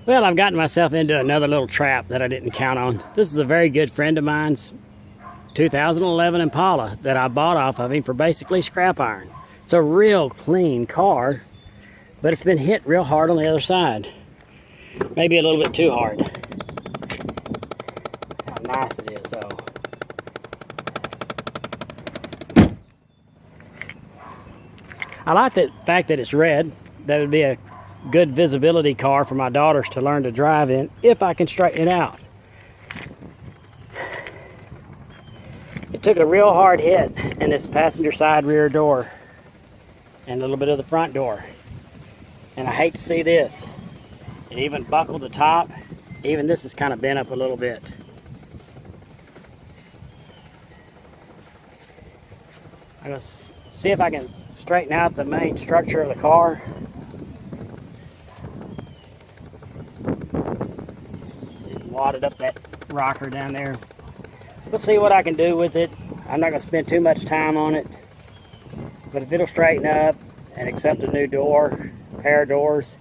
Well, I've gotten myself into another little trap that I didn't count on. This is a very good friend of mine's 2011 Impala that I bought off of him for basically scrap iron. It's a real clean car, but it's been hit real hard on the other side. Maybe a little bit too hard. How nice it is, though. I like the fact that it's red. That would be a good visibility car for my daughters to learn to drive in if I can straighten it out. It took a real hard hit in this passenger side rear door and a little bit of the front door. And I hate to see this. It even buckled the top. Even this is kind of bent up a little bit. I'm going to see if I can straighten out the main structure of the car. Wadded up that rocker down there. We'll see what I can do with it. I'm not going to spend too much time on it. But if it'll straighten up and accept a new door, pair of doors,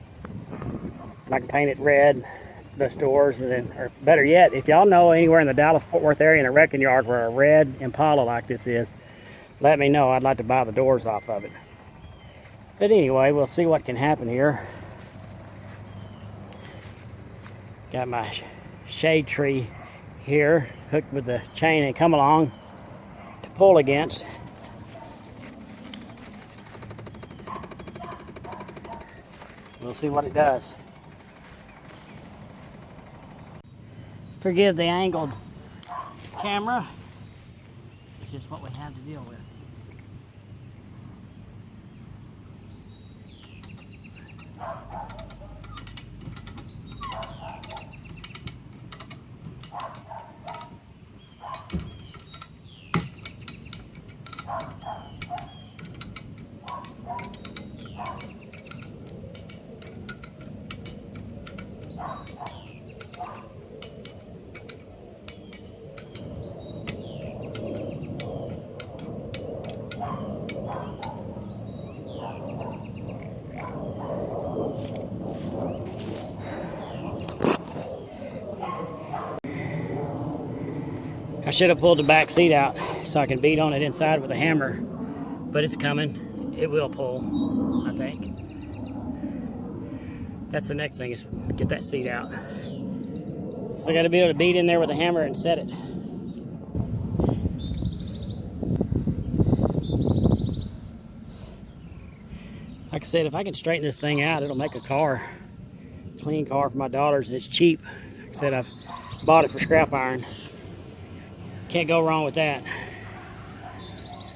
and I can paint it red, those doors, and then, or better yet, if y'all know anywhere in the Dallas-Fort Worth area in a wrecking yard where a red Impala like this is, let me know. I'd like to buy the doors off of it. But anyway, we'll see what can happen here. Got my shade tree here hooked with the chain and come along to pull against. We'll see what it does. Forgive the angled camera. It's just what we have to deal with. I should have pulled the back seat out so I can beat on it inside with a hammer, but it's coming. It will pull, I think. That's the next thing, is get that seat out. So I got to be able to beat in there with a hammer and set it. Like I said, if I can straighten this thing out, it'll make a car, clean car for my daughters, and it's cheap. Like I said, I've bought it for scrap iron. Can't go wrong with that.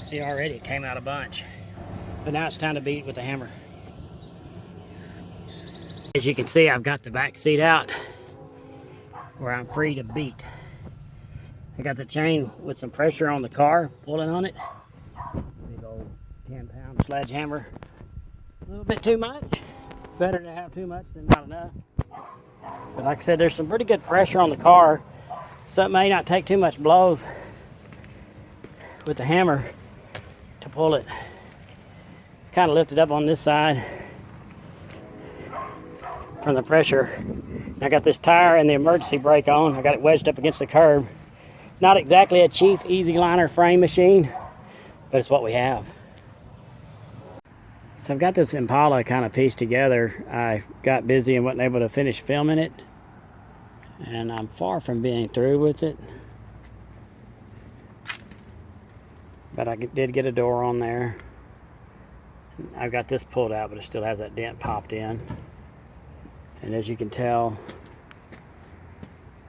See, already it came out a bunch. But now it's time to beat it with a hammer. As you can see, I've got the back seat out where I'm free to beat. I got the chain with some pressure on the car, pulling on it. Big old 10-pound sledgehammer. A little bit too much. Better to have too much than not enough. But like I said, there's some pretty good pressure on the car. So it may not take too much blows with the hammer to pull it. It's kind of lifted up on this side from the pressure. I got this tire and the emergency brake on. I got it wedged up against the curb. Not exactly a cheap easy liner frame machine, but it's what we have. So I've got this Impala kind of pieced together. I got busy and wasn't able to finish filming it. And I'm far from being through with it. But I did get a door on there. I've got this pulled out, but it still has that dent popped in. And as you can tell,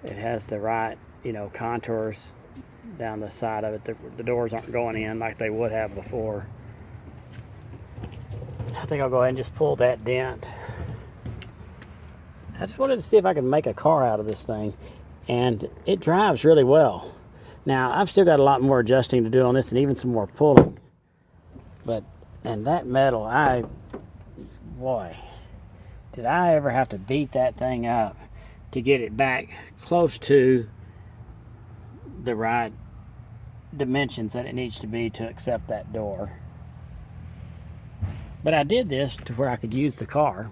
it has the right, contours down the side of it. The doors aren't going in like they would have before. I think I'll go ahead and just pull that dent. I just wanted to see if I could make a car out of this thing, and it drives really well. Now, I've still got a lot more adjusting to do on this and even some more pulling. And that metal, boy, did I ever have to beat that thing up to get it back close to the right dimensions that it needs to be to accept that door. But I did this to where I could use the car.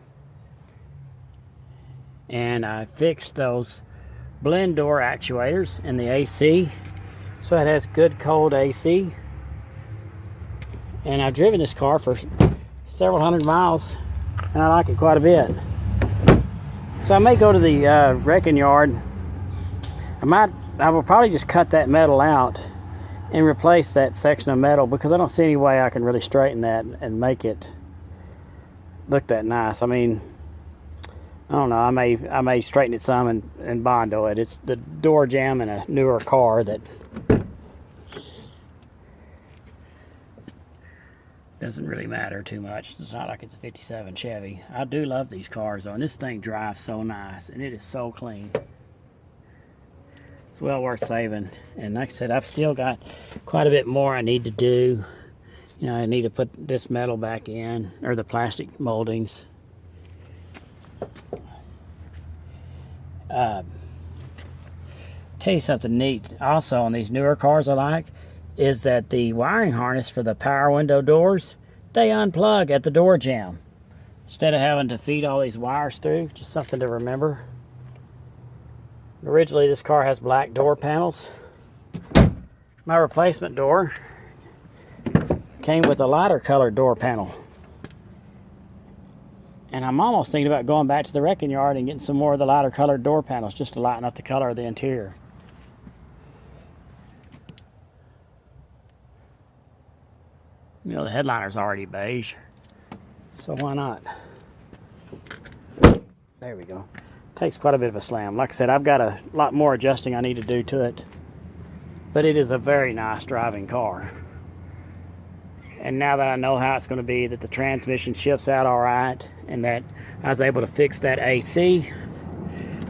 And I fixed those blend door actuators in the AC, so it has good cold AC. And I've driven this car for several hundred miles, and I like it quite a bit. So I may go to the wrecking yard. I will probably just cut that metal out and replace that section of metal, because I don't see any way I can really straighten that and make it look that nice. I mean, I don't know, I may straighten it some and Bondo it. It's the door jamb in a newer car that doesn't really matter too much. It's not like it's a 57 Chevy. I do love these cars though, and this thing drives so nice, and it is so clean. It's well worth saving. And like I said, I've still got quite a bit more I need to do. You know, I need to put this metal back in, or the plastic moldings. Tell you something neat also on these newer cars I like, is that the wiring harness for the power window doors, they unplug at the door jamb instead of having to feed all these wires through. Just something to remember. Originally this car has black door panels. My replacement door came with a lighter colored door panel, and I'm almost thinking about going back to the wrecking yard and getting some more of the lighter colored door panels just to lighten up the color of the interior. You know, the headliner's already beige, so why not? There we go. Takes quite a bit of a slam. Like I said, I've got a lot more adjusting I need to do to it, but it is a very nice driving car. And now that I know how it's going to be, that the transmission shifts out all right, and that I was able to fix that AC,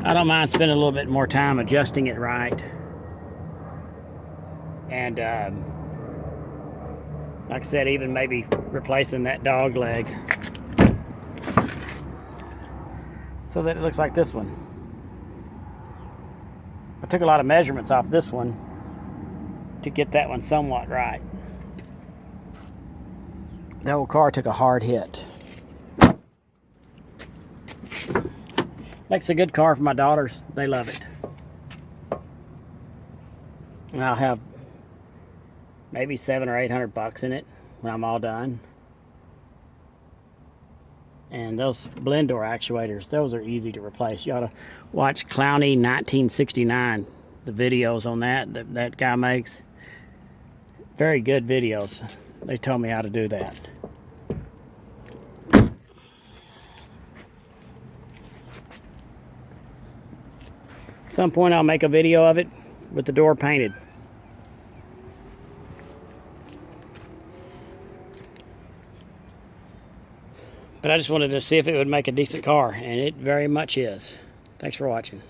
I don't mind spending a little bit more time adjusting it right. And like I said, even maybe replacing that dog leg so that it looks like this one. I took a lot of measurements off this one to get that one somewhat right. The old car took a hard hit. Makes a good car for my daughters. They love it. And I'll have maybe $700 or $800 in it when I'm all done. And those blend door actuators, those are easy to replace. You ought to watch Clowney 1969, the videos on that guy makes. Very good videos. They told me how to do that. At some point I'll make a video of it with the door painted. But I just wanted to see if it would make a decent car, and it very much is. Thanks for watching.